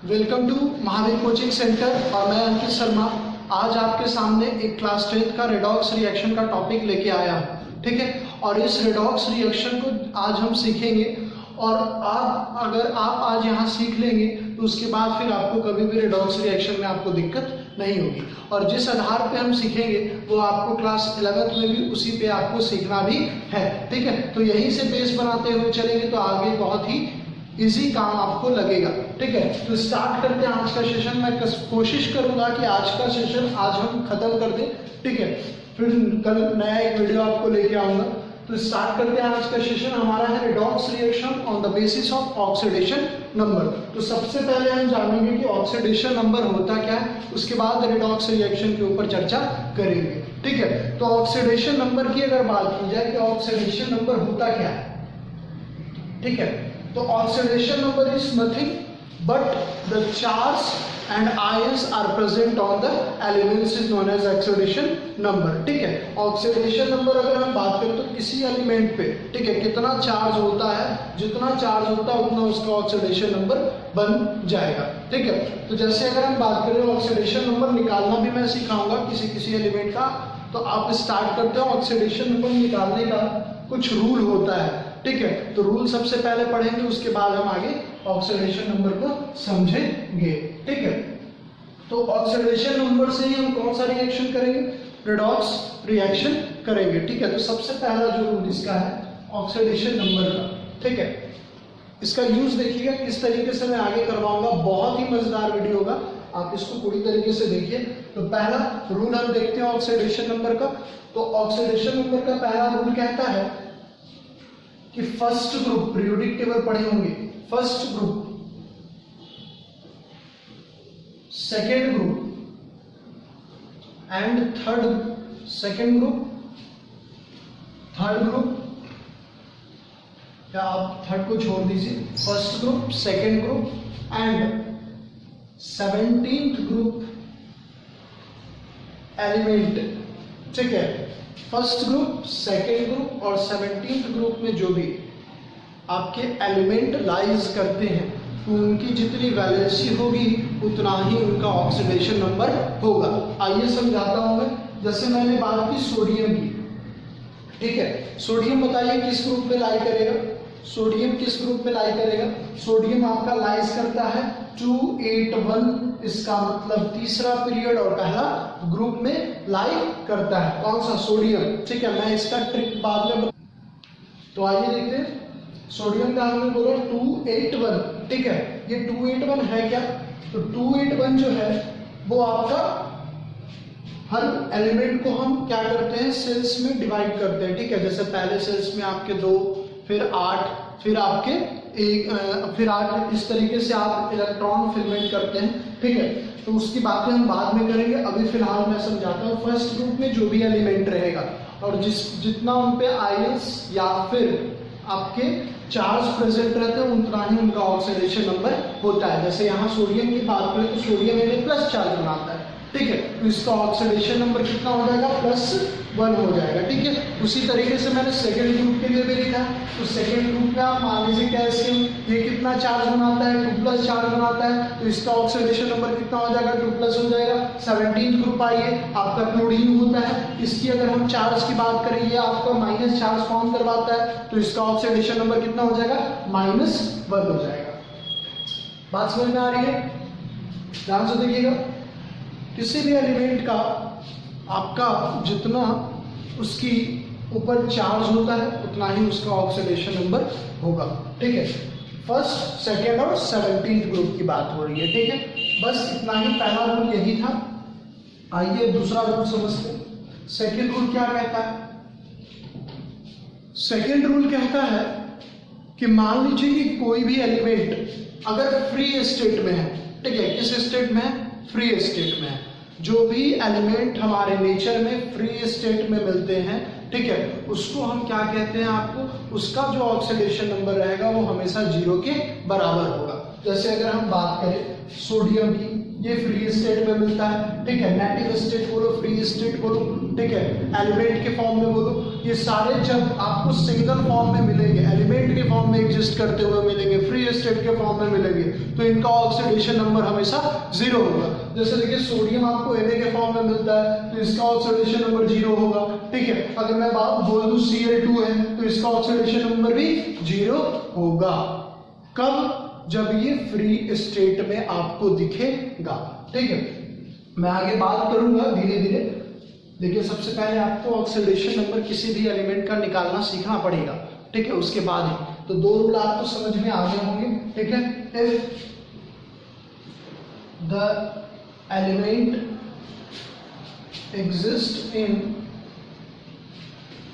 Welcome to Mahavir coaching centre और मैं अंकित शर्मा। आज आपके सामने एक क्लास 10 का रेडॉक्स रिएक्शन का टॉपिक लेके आया हूँ, ठीक है। और इस रेडॉक्स रिएक्शन को आज हम सीखेंगे और अगर आप आज यहाँ सीख लेंगे तो उसके बाद फिर आपको कभी भी रेडॉक्स रिएक्शन में आपको दिक्कत नहीं होगी। और जिस आधार पे हम सीखेंगे वो आपको क्लास 11th में भी उसी पे आपको सीखना भी है, ठीक है। तो यहीं से बेस बनाते हुए चलेंगे तो आगे बहुत ही इजी काम आपको लगेगा, ठीक है। तो स्टार्ट करते हैं आज का सेशन। मैं कोशिश करूंगा कि आज का सेशन आज हम खत्म कर दें, ठीक है। फिर कल नया एक वीडियो आपको लेके आऊंगा। तो स्टार्ट करते हैं आज का सेशन। हमारा है redox reaction on the basis of oxidation number. तो सबसे पहले हम जानेंगे कि ऑक्सीडेशन नंबर होता क्या है, उसके बाद रेडॉक्स रिएक्शन के ऊपर चर्चा करेंगे, ठीक है। तो ऑक्सीडेशन नंबर की अगर बात की जाए कि ऑक्सीडेशन नंबर होता क्या है, ठीक है। तो oxidation number is nothing but the charge and ions are present on the elements is known as oxidation number, ठीक है। ऑक्सीडेशन नंबर अगर हम बात करें तो किसी एलिमेंट पे, ठीक है, कितना चार्ज होता है, जितना चार्ज होता है उतना उसका ऑक्सीडेशन नंबर बन जाएगा, ठीक है। तो जैसे अगर हम बात करें ऑक्सीडेशन नंबर निकालना भी मैं सिखाऊंगा किसी एलिमेंट का। तो आप स्टार्ट करते हो ऑक्सीडेशन नंबर निकालने का कुछ रूल होता है, ठीक है। तो रूल सबसे पहले पढ़ेंगे, उसके बाद हम आगे ऑक्सीडेशन नंबर को समझेंगे, ठीक है। तो ऑक्सीडेशन नंबर से ही हम कौन सा रिएक्शन करेंगे, रेडॉक्स रिएक्शन करेंगे, ठीक है। तो सबसे पहला जो रूल इसका है ऑक्सीडेशन नंबर का, ठीक है। इसका यूज देखिएगा किस तरीके से मैं आगे करवाऊंगा, बहुत ही मजेदार वीडियो होगा, आप इसको पूरी तरीके से देखिए। तो पहला रूल हम देखते हैं ऑक्सीडेशन नंबर का। तो ऑक्सीडेशन नंबर का पहला रूल कहता है कि फर्स्ट ग्रुप, पीरियोडिक टेबल पढ़े होंगे, first group, second group and third, second group, third group, या आप थर्ड को छोड़ दीजिए, first group, second group and 17th group element, ठीक है। फर्स्ट ग्रुप, सेकेंड ग्रुप और 17th ग्रुप में जो भी आपके एलिमेंट लाइज करते हैं तो उनकी जितनी वैलेंसी होगी उतना ही उनका ऑक्सीडेशन नंबर होगा। आइए समझाता हूं मैं। जैसे मैंने बात की सोडियम की, ठीक है। सोडियम बताइए किस ग्रुप में लाई करेगा, सोडियम किस ग्रुप में लाई करेगा। सोडियम आपका लाइज करता है 281, इसका मतलब तीसरा पीरियड और पहला ग्रुप में लाई करता है। कौन सा, सोडियम, ठीक है। मैं इसका ट्रिक बाद में तो आइए देखते हैं। सोडियम का हमने बोला 281, ठीक है। ये 281 है क्या, तो 281 जो है वो आपका हर एलिमेंट को हम क्या करते हैं, सेल्स में डिवाइड करते हैं, ठीक है। जैसे पहले सेल्स में आपके 2, फिर 8, फिर आपके फिर 8, इस तरीके से आप इलेक्ट्रॉन फिलमेंट करते हैं, ठीक है। तो उसकी बातें हम बाद में करेंगे, अभी फिलहाल मैं समझाता हूँ। फर्स्ट ग्रुप में जो भी एलिमेंट रहेगा और जितना उन पे आयंस या फिर आपके चार्ज प्रेजेंट रहते हैं उतना ही उनका ऑक्सीडेशन नंबर होता है। जैसे यहाँ सोडियम की बात करें तो सोडियम इन्हें प्लस चार्ज बनाता है, ठीक है। तो इसका ऑक्सीडेशन नंबर कितना हो जाएगा, +1 हो जाएगा, ठीक है। उसी तरीके से मैंने सेकेंड ग्रुप के लिए भी लिखा। तो सेकेंड ग्रुप में आप मान लीजिए कैल्शियम, ये कितना चार्ज बनाता है, 2+ चार्ज बनाता है, तो इसका ऑक्सीडेशन नंबर कितना हो जाएगा, 2+ हो जाएगा। 17th ग्रुप आइए, आपका क्लोरीन होता है, इसकी अगर हम चार्ज की बात करें ये आपका माइनस चार्ज फॉर्म करवाता है, तो इसका ऑक्सीडेशन नंबर कितना हो जाएगा, -1 हो जाएगा। बात समझ में आ रही है, ध्यान से देखिएगा। किसी भी एलिमेंट का आपका जितना उसकी ऊपर चार्ज होता है उतना ही उसका ऑक्सीडेशन नंबर होगा, ठीक है। फर्स्ट, सेकेंड और 17th ग्रुप की बात हो रही है, ठीक है। बस इतना ही, पहला रूल यही था। आइए दूसरा रूल समझते हैं। सेकेंड रूल क्या कहता है, सेकेंड रूल कहता है कि मान लीजिए कि कोई भी एलिमेंट अगर फ्री स्टेट में है, ठीक है। किस स्टेट में है, फ्री स्टेट में है। जो भी एलिमेंट हमारे नेचर में फ्री स्टेट में मिलते हैं, ठीक है, उसको हम क्या कहते हैं, आपको उसका जो ऑक्सीडेशन नंबर रहेगा वो हमेशा 0 के बराबर होगा। जैसे अगर हम बात करें सोडियम की, ये फ्री स्टेट में मिलता है, ठीक है। नेटिव स्टेट बोलो, फ्री स्टेट बोलो, ठीक है, एलिमेंट के फॉर्म में बोलो, ये सारे जब आपको सिंगल फॉर्म में मिलेंगे, एलिमेंट के फॉर्म में एग्जिस्ट करते हुए मिलेंगे, फ्री स्टेट के फॉर्म में मिलेंगे, तो इनका ऑक्सीडेशन नंबर हमेशा 0 होगा। जैसे देखिए सोडियम आपको Na के फॉर्म में मिलता है तो इसका ऑक्सीडेशन नंबर 0 होगा, ठीक है। अगर मैं बात बोल दूं Cl2 है तो इसका ऑक्सीडेशन नंबर भी 0 होगा। कब? जब ये फ्री स्टेट में आपको दिखेगा, ठीक है। मैं आगे बात करूंगा धीरे धीरे, लेकिन सबसे पहले आपको ऑक्सीडेशन नंबर किसी भी एलिमेंट का निकालना सीखना पड़ेगा, ठीक है, उसके बाद ही। तो 2 रूल आपको समझ में आ गए होंगे, ठीक है। If the element exist in,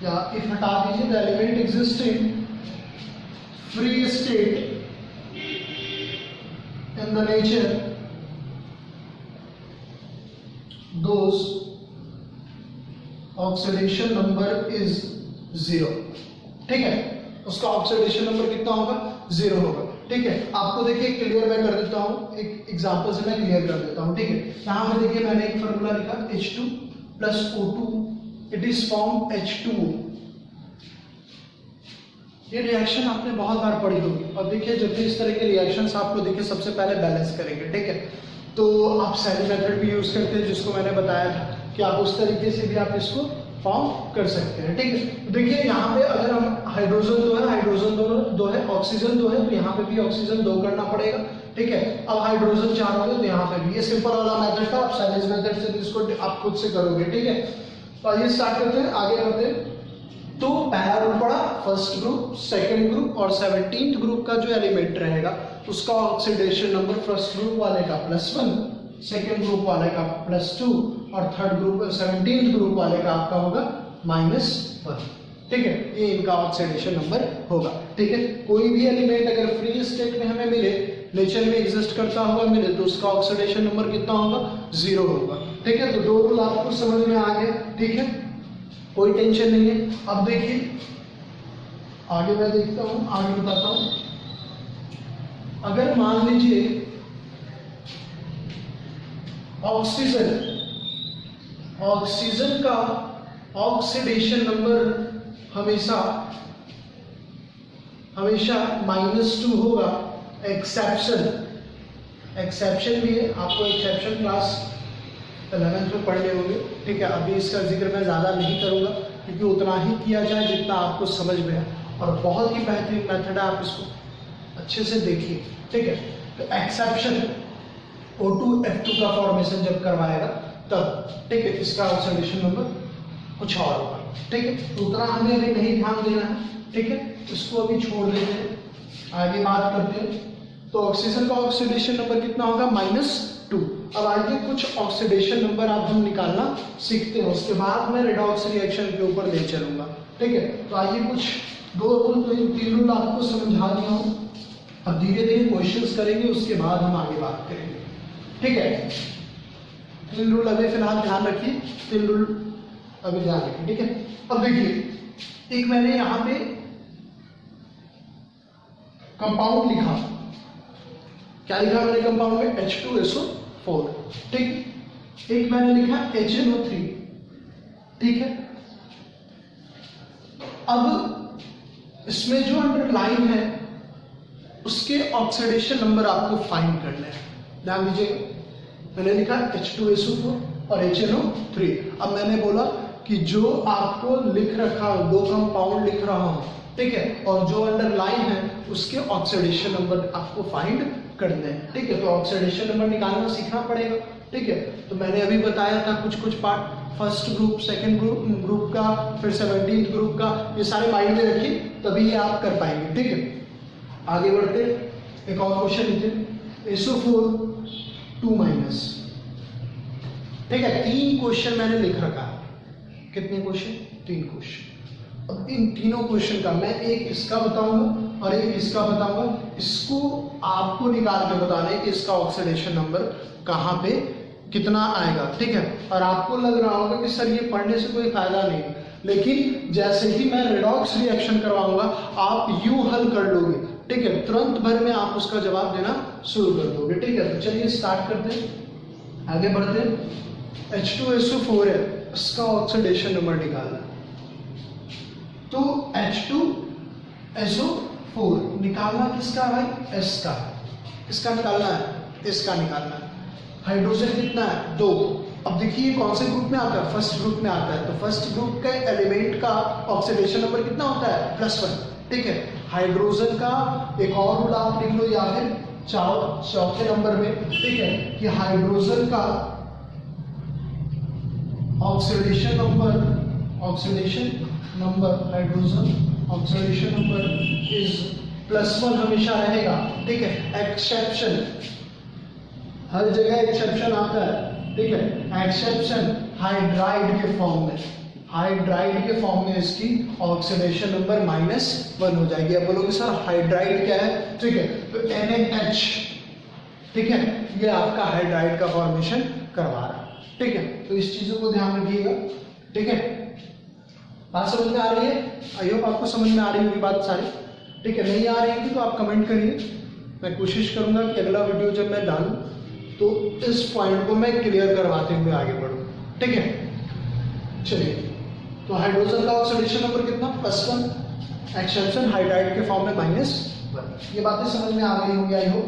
या इफ हटा दीजिए, the element exist in free state in the nature, those oxidation number is 0, ठीक है। उसका ऑक्सीडेशन नंबर कितना होगा? 0 होगा, ठीक है। आपको देखिए क्लियर मैं कर देता हूं, एक एग्जांपल से मैं क्लियर कर देता हूं, ठीक है। यहां पे देखिए मैंने एक फार्मूला लिखा H2 plus O2, it is formed H2O। ये रिएक्शन आपने बहुत बार पढ़ी होगी, और देखिए जब भी इस तरह के रिएक्शंस आपको देखिए सबसे पहले बैलेंस करेंगे, ठीक है। तो आप सेल मेथड भी यूज करते हैं, जिसको मैंने बताया था कि आप उस तरीके से भी आप इसको फॉर्म कर सकते हैं, ठीक है। देखिए यहाँ पे अगर हम हाइड्रोजन 2 है, हाइड्रोजन 2 है, ऑक्सीजन 2 है, तो यहाँ पे भी ऑक्सीजन 2 करना पड़ेगा, ठीक है। अब हाइड्रोजन 4 हो गए तो यहाँ पे भी, ये सिंपल वाला मेथड था। आप सेलेज मेथड से इसको आप खुद से करोगे, ठीक है। तो आइए स्टार्ट करते हैं, आगे बढ़ते हैं। तो पहला रूल पड़ा, फर्स्ट ग्रुप, सेकंड ग्रुप और 17th ग्रुप का जो एलिमेंट रहेगा उसका ऑक्सीडेशन नंबर फर्स्ट ग्रुप वाले का +1, सेकंड ग्रुप वाले का +2 और थर्ड ग्रुप 17th ग्रुप वाले का आपका होगा -1, ठीक है। ये इनका ऑक्सीडेशन नंबर होगा, ठीक है। कोई भी एलिमेंट अगर फ्री स्टेट में हमें मिले, नेचर में एग्जिस्ट करता हुआ मिले, तो उसका ऑक्सीडेशन नंबर कितना होगा? 0 होगा, ठीक है। तो 2 रूल आपको समझ में आ गए, ठीक है, कोई टेंशन नहीं है। अब देखिए आगे मैं देखता हूं, आगे बताता हूं। अगर मान लीजिए ऑक्सीजन का ऑक्सीडेशन नंबर हमेशा -2 होगा, एक्सेप्शन भी है, आपको एक्सेप्शन क्लास 11th में पढ़ने होंगे, ठीक है। अभी इसका जिक्र मैं ज़्यादा नहीं करूँगा, क्योंकि उतना ही किया जाए जितना आपको समझ में आए, और बहुत ही बेहतरीन मेथड है, आप इसको अच्छे से देखिए, ठीक है। तो एक्सेप्शन O2F2 का फॉर्मेशन जब करवाएगा तब, ठीक है, इसका ऑक्सीडेशन नंबर कुछ और होगा, ठीक है। तो उतना हमें अभी नहीं ध्यान देना है, ठीक है, इसको अभी छोड़ देते हैं, आगे बात करते हैं। तो ऑक्सीजन का ऑक्सीडेशन नंबर कितना होगा? -2। अब आगे कुछ ऑक्सीडेशन नंबर आप हम निकालना सीखते हैं, उसके बाद मैं रेडॉक्स रिएक्शन के ऊपर ले चलूंगा, ठीक है। तो आइए कुछ 2 रूल, 3 रूल आपको समझा दिया हूं, अब धीरे धीरे क्वेश्चंस करेंगे, उसके बाद हम आगे बात करेंगे, ठीक है। 3 रूल अभी फिलहाल ध्यान रखिए, 3 रूल अभी ध्यान रखिए, ठीक है। अब देखिए, एक मैंने यहाँ पे कंपाउंड लिखा, क्या लिखा मैंने कंपाउंड में? H2SO4, ठीक। एक मैंने लिखा HNO3, ठीक है। अब इसमें जो अंडरलाइन है उसके ऑक्सीडेशन नंबर आपको फाइंड करने हैं, ध्यान दीजिएगा। मैंने लिखा H2SO4 और HNO3। अब मैंने बोला कि जो आपको लिख रखा हो, 2 कंपाउंड लिख रहा हूं, ठीक है, और जो अंडरलाइन है उसके ऑक्सीडेशन नंबर आपको फाइंड करने हैं, ठीक है। तो ऑक्सीडेशन नंबर निकालना सीखना पड़ेगा, ठीक है। तो मैंने अभी बताया था कुछ part, first group, second group का, फिर 17th ग्रुप का, ये सारे माइंड में रखिए, तभी ये आप कर पाएंगे, ठीक है। आगे बढ़ते, एक और क्वेश्चन लिखते, SO4 2-, ठीक है। 3 क्वेश्चन मैंने लिख रखा है, कितने क्वेश्चन? 3 क्वेश्चन। अब इन तीनों क्वेश्चन का मैं एक इसका बताऊंगा और एक इसका बताऊंगा, इसको आपको निकाल के बताना है कि इसका ऑक्सीडेशन नंबर कहाँ पे कितना आएगा, ठीक है। और आपको लग रहा होगा कि सर ये पढ़ने से कोई फायदा नहीं, लेकिन जैसे ही मैं रेडॉक्स रिएक्शन करवाऊंगा आप यूं हल कर लोगे, ठीक है, तुरंत भर में आप उसका जवाब देना शुरू कर दोगे, ठीक है। तो चलिए स्टार्ट करते हैं। आगे बढ़ते हैं। H2SO4 है, इसका ऑक्सीडेशन नंबर निकालना है। तो H2SO4 निकालना किसका है भाई? S का। किसका निकालना है? S का निकालना है। हाइड्रोजन कितना है? 2। अब देखिए कौन से ग्रुप में आता है? फर्स्ट ग्रुप में आता है। तो फर्स्ट ग्रुप के एलिमेंट का ऑक्सीडेशन नंबर कितना होता है? +1। ठीक है। हाइड्रोजन का एक और रूल आप लिख लो, या फिर चौथे नंबर में, ठीक है, कि हाइड्रोजन का oxidation number hydrogen oxidation number is +1 हमेशा रहेगा। ठीक है। एक्सेप्शन, हर जगह एक्सेप्शन आता है। ठीक है। एक्सेप्शन हाइड्राइड के फॉर्म में, हाइड्राइड के फॉर्म में इसकी ऑक्सीडेशन नंबर -1 हो जाएगी। अब बोलोगे सर हाइड्राइड क्या है? ठीक है, तो NaH, ठीक है, ये आपका हाइड्राइड का फॉर्मेशन करवा रहा है। ठीक है, तो इस चीजों को ध्यान रखिएगा। ठीक है, बात समझ में आ रही है? आई होप आपको समझ में आ रही होगी बात सारी। ठीक है, नहीं आ रही है तो आप कमेंट करिए, मैं कोशिश करूंगा कि अगला वीडियो जब मैं डालूं तो इस पॉइंट को मैं क्लियर करवाते हुए आगे बढ़ूं। ठीक है, चलिए, तो हाइड्रोजन का ऑक्सीडेशन नंबर कितना? +1, एक्सेप्शन हाइड्राइड के फॉर्म में -1। ये बातें समझ में आ गई होंगी आई होप।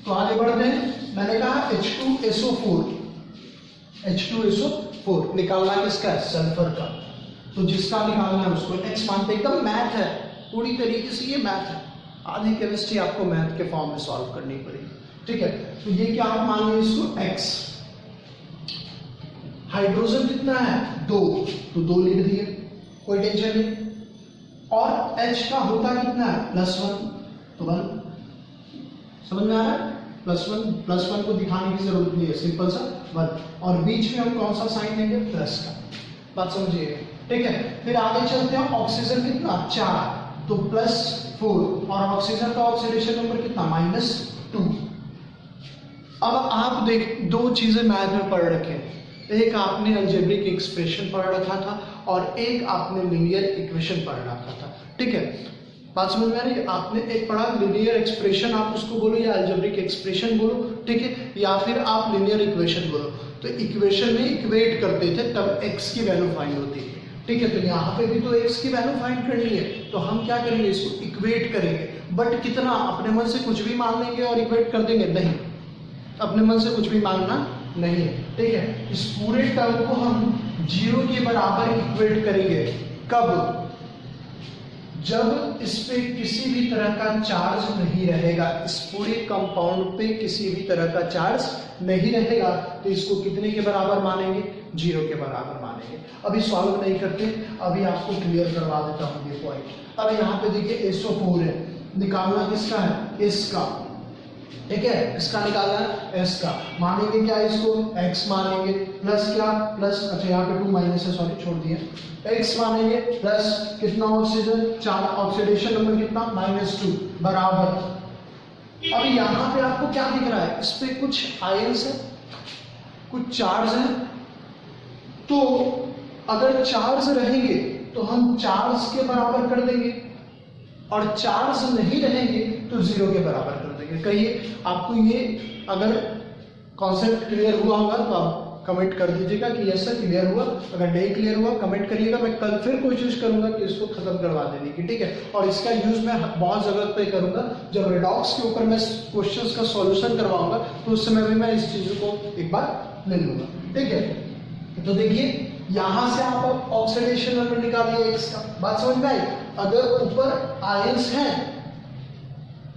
तो आगे बढ़ते हैं। मैंने कहा H2SO4 निकालना किसका है? सल्फर का। तो जिसका निकालना है उसको X मानते, एकदम मैथ है, पूरी तरीके से ये मैथ है। आधी केमिस्ट्री आपको मैथ के फॉर्म में सॉल्व करनी पड़ेगी। ठीक है, तो ये क्या आप मान लें इसको X। हाइड्रोजन कितना है? 2, तो 2 लिख दिए, कोई टेंशन नहीं। और H का होता कितना है? +1, तो 1। समझ में आ रहा है? +1 को दिखाने की जरूरत नहीं है, सिंपल सा 1। और बीच में हम कौन सा साइन देंगे? प्लस का। बात समझिए। ठीक है, फिर आगे चलते हैं। ऑक्सीजन कितना? 4, तो +4। और ऑक्सीजन का ऑक्सीडेशन नंबर कितना? -2। अब आप देख, 2 चीजें मैथ में पढ़ रखे हैं। एक आपने अलजेब्रिक एक्सप्रेशन पढ़ रखा था और एक आपने लीनियर इक्वेशन पढ़ रखा था। ठीक है, बात समझ में आ रही है? आपने एक पढ़ा लीनियर एक्सप्रेशन, आप उसको बोलो, या अलजेब्रिक एक्सप्रेशन बोलो, ठीक है, या फिर आप लीनियर इक्वेशन बोलो। तो इक्वेशन में इक्वेट करते थे, तब x की वैल्यू फाइंड होती है। ठीक है, तो यहाँ पे भी तो x की वैल्यू फाइंड करनी है, तो हम क्या करेंगे? इसको इक्वेट करेंगे। बट कितना? अपने मन से कुछ भी मान लेंगे और इक्वेट कर देंगे? नहीं, अपने मन से कुछ भी मानना नहीं है। ठीक है, इस पूरे टर्म को हम 0 के बराबर इक्वेट करेंगे। कब? जब इस पे किसी भी तरह का चार्ज नहीं रहेगा, इस पूरे कंपाउंड पे किसी भी तरह का चार्ज नहीं रहेगा, तो इसको कितने के बराबर मानेंगे? 0 के बराबर मानेंगे। अभी सॉल्व नहीं करते, अभी आपको क्लियर करवा देता हूँ ये पॉइंट। अब यहाँ पे देखिए SO4 है, निकालना किसका है? इसका। ठीक है, इसका निकालना है S का। मानेंगे क्या इसको? X मानेंगे, प्लस क्या? प्लस, अच्छा यहाँ पे 2 माइनस है, सॉरी छोड़ दिए। X मानेंगे प्लस कितना? ऑक्सीजन 4, ऑक्सीडेशन नंबर कितना? -2 बराबर। अब यहाँ पे आपको क्या दिख रहा है? इस पे कुछ आयंस है, कुछ चार्ज है। तो अगर चार्ज रहेंगे तो हम चार्ज के बराबर कर देंगे, और चार्ज नहीं रहेंगे तो 0 के बराबर कर देंगे। कहिए, आपको ये अगर कॉन्सेप्ट क्लियर हुआ होगा तो आप कमेंट कर दीजिएगा कि यस सर क्लियर हुआ। अगर नहीं क्लियर हुआ कमेंट करिएगा, मैं कल फिर कोशिश करूंगा कि इसको खत्म करवा देने की। ठीक है, और इसका यूज मैं बहुत जगह पे करूंगा। जब रेडॉक्स के ऊपर मैं क्वेश्चंस का सॉल्यूशन करवाऊंगा तो उस समय भी मैं इस चीज को एक बार ले लूंगा। ठीक है, तो देखिए यहां से आप ऑक्सीडेशन नंबर निकालिए X का। बात समझ में आई? अगर ऊपर आयंस हैं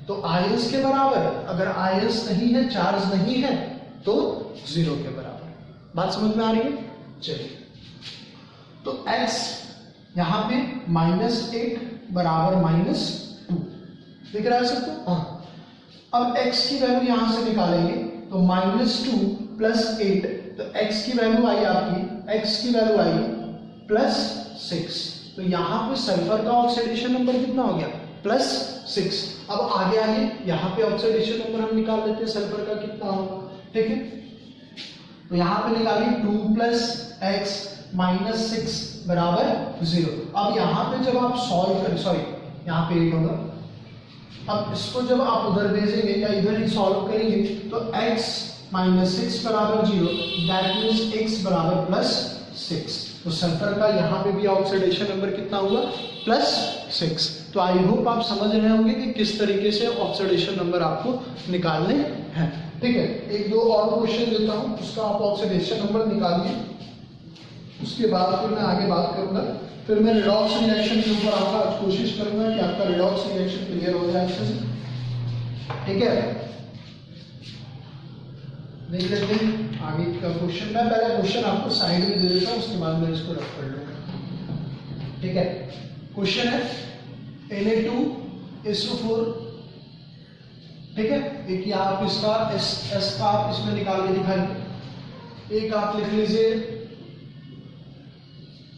तो आयंस के बराबर, अगर आयंस नहीं है, चार्ज नहीं है, तो 0 के बराबर। बात समझ में आ रही है? चलिए, तो X यहां पे -8 बराबर -2 दिख रहा है सबको? हाँ। अब X की वैल्यू यहां से निकालेंगे तो -2 + 8, तो X की वैल्यू आई आपकी, X की वैल्यू आई +6। तो यहाँ पे सल्फर का ऑक्सीडेशन नंबर कितना हो गया? +6। अब आगे आइए, यहाँ पे ऑक्सीडेशन नंबर हम निकाल लेते हैं सल्फर का कितना होगा। ठीक है, तो यहाँ पे निकालिए 2 + x - 6 बराबर 0। अब यहाँ पे जब आप सॉल्व करें, सॉरी यहाँ पे 8 होगा। अब इसको जब आप उधर भेजेंगे या इधर ही सॉल्व करेंगे तो x -6 बराबर 0, दैट मीन्स x बराबर +6। तो सल्फर का यहाँ पे भी ऑक्सीडेशन नंबर कितना हुआ? +6। तो आई होप आप समझ रहे होंगे कि किस तरीके से ऑक्सीडेशन नंबर आपको निकालने हैं। ठीक है, एक दो और क्वेश्चन देता हूँ, उसका आप ऑक्सीडेशन नंबर निकालिए, उसके बाद फिर मैं आगे बात करूंगा। फिर मैं रिडॉक्स रिएक्शन के ऊपर आपका कोशिश करूंगा कि आपका रिडॉक्स रिएक्शन क्लियर हो जाए अच्छे से। ठीक है, देख लेते हैं आगे का क्वेश्चन। मैं पहले क्वेश्चन आपको साइड में दे देता हूँ, उसके बाद मैं इसको रख कर लूंगा। ठीक है, क्वेश्चन है Na2SO4। ठीक है, एक या आप इसका एस का आप इसमें निकाल के दिखाइए। एक आप लिख लीजिए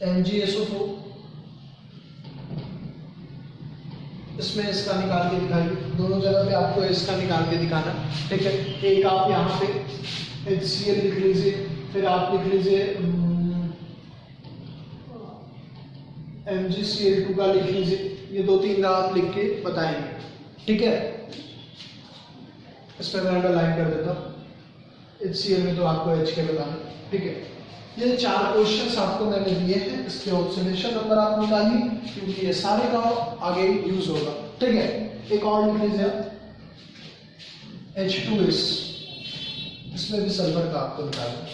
MgSO4, इसमें इसका निकाल के दिखाइए। दोनों जगह पे आपको इसका निकाल के दिखाना। ठीक है, एक आप यहाँ पे HCl लिख लीजिए, फिर आप लिख लीजिए MgCl2 का लिख लीजिए। ये दो तीन आप लिख के बताएंगे। ठीक है, इसमें मैं अंडरलाइन कर देता हूँ। HCl में तो आपको H के बताना। ठीक है, ये 4 क्वेश्चंस आपको मैंने दिए हैं, इसके ऑक्सीडेशन नंबर आप निकालिए, क्योंकि ये सारे का आगे यूज होगा। ठीक है, एक और लिख लीजिए H2S, इसमें भी सल्फर का आपको निकालना।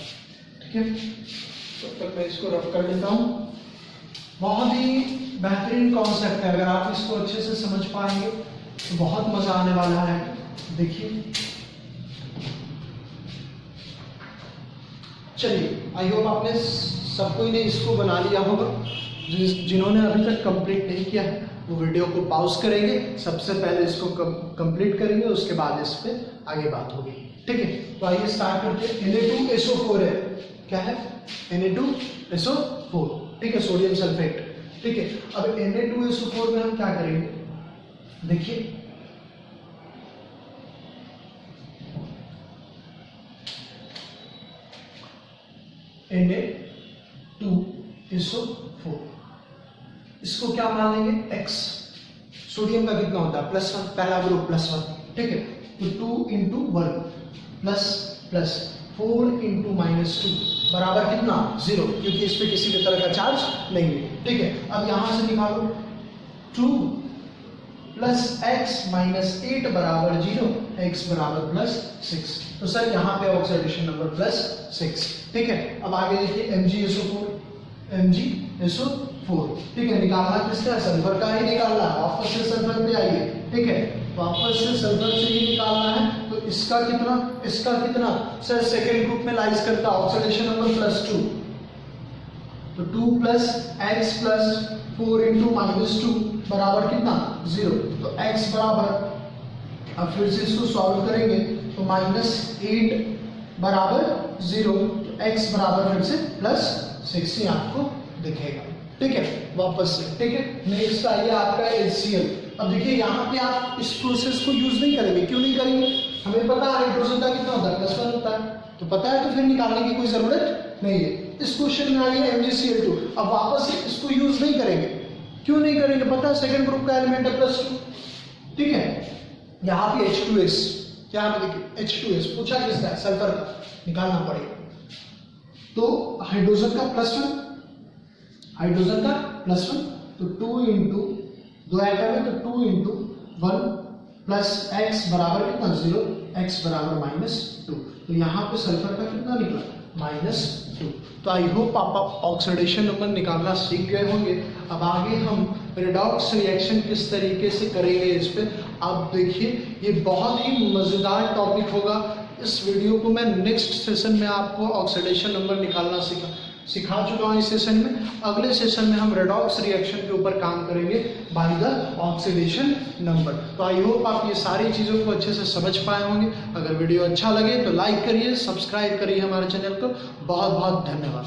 ठीक है, तो तक मैं इसको रफ कर लेता हूँ। बहुत ही बेहतरीन कॉन्सेप्ट है, अगर आप इसको अच्छे से समझ पाएंगे तो बहुत मजा आने वाला है। देखिए, चलिए, आई होप आपने सब कोई ने इसको बना लिया होगा। जिन्होंने अभी तक कंप्लीट नहीं किया है वो वीडियो को पॉज करेंगे, सबसे पहले इसको कंप्लीट करेंगे, उसके बाद इस पे आगे बात होगी। ठीक है, तो आइए स्टार्ट करते हैं। Na2SO4 है, क्या है? Na2SO4। ठीक है, सोडियम सल्फेट। ठीक है, अब Na2SO4 में हम क्या करेंगे? देखिए, Na2SO4, इसको क्या मान लेंगे? X। सोडियम का कितना होता है? +1, पहला ग्रुप +1। ठीक है, तो 2 × 1 प्लस 4 × -2 बराबर कितना? 0, क्योंकि इस पे किसी भी तरह का चार्ज नहीं है। ठीक है, अब यहां से निकालो 2 + x - 8 बराबर 0, x बराबर +6। तो सर यहाँ पे ऑक्सीडेशन नंबर +6। ठीक है, अब आगे देखिए MgSO4। ठीक है, निकालना किसका? सल्फर का ही निकालना है। वापस से सल्फर पे आइए। ठीक है, वापस से सल्फर से ही निकालना है। तो इसका कितना, इसका कितना? सर सेकेंड ग्रुप में लाइज करता, ऑक्सीडेशन नंबर +2। तो 2 + x + 4 × -2 बराबर कितना? 0। तो x बराबर, अब फिर से इसको सॉल्व करेंगे तो -8 बराबर 0, तो x बराबर फिर से +6 ही आपको दिखेगा। ठीक है, वापस से। ठीक है, नेक्स्ट आइए आपका HCl। अब देखिए यहाँ पे आप इस प्रोसेस को यूज नहीं करेंगे। क्यों नहीं करेंगे? हमें पता है हाइड्रोजन का कितना होता है? +1 होता है, तो पता है, तो फिर निकालने की कोई जरूरत नहीं है। इस क्वेश्चन में आइए MgCl2। अब वापस से इसको यूज नहीं करेंगे। क्यों नहीं करेंगे? पता है सेकंड ग्रुप का एलिमेंट है +2। ठीक है, यहाँ पे H2S, यहाँ पे देखिए H2S पूछा किसका है? सल्फर का, निकालना पड़ेगा। तो हाइड्रोजन का +1, हाइड्रोजन का +1, तो 2 × 2 एटम है, तो 2 × 1 प्लस x बराबर कितना? 0, x बराबर -2। तो यहाँ पे सल्फर का कितना निकला? -2। तो आई होप आप ऑक्सीडेशन नंबर निकालना सीख गए होंगे। अब आगे हम रिडॉक्स रिएक्शन किस तरीके से करेंगे इस पे आप देखिए। ये बहुत ही मज़ेदार टॉपिक होगा। इस वीडियो को मैं नेक्स्ट सेशन में आपको ऑक्सीडेशन नंबर निकालना सिखा चुका हूँ इस सेशन में। अगले सेशन में हम रेडॉक्स रिएक्शन के ऊपर काम करेंगे बाय द ऑक्सीडेशन नंबर। तो आई होप आप ये सारी चीज़ों को अच्छे से समझ पाए होंगे। अगर वीडियो अच्छा लगे तो लाइक करिए, सब्सक्राइब करिए हमारे चैनल को। बहुत बहुत धन्यवाद।